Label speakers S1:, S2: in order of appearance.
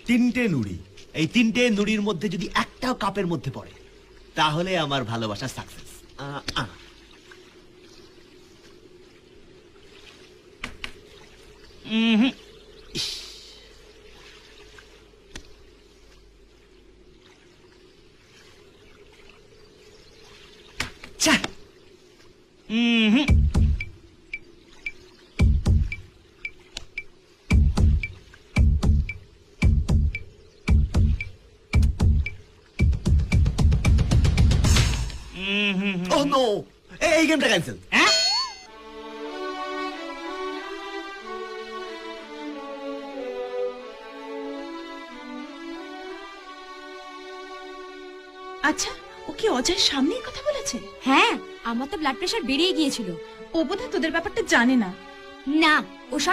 S1: তিনটে নুড়ি, এই তিনটে নুড়ির মধ্যে যদি একটাও কাপের মধ্যে পড়ে তাহলে আমার ভালোবাসা সাকসেস। ও নো, এই গেমটা ক্যান্সেল।
S2: আচ্ছা, ও কি অজয়ের সামনেই কথা বলেছে?
S3: হ্যাঁ, আমার তো ব্লাড প্রেশার বেড়ে গিয়েছিল।
S2: ও বোধহয় তোদের ব্যাপারটা জানে না।
S3: না, ওসব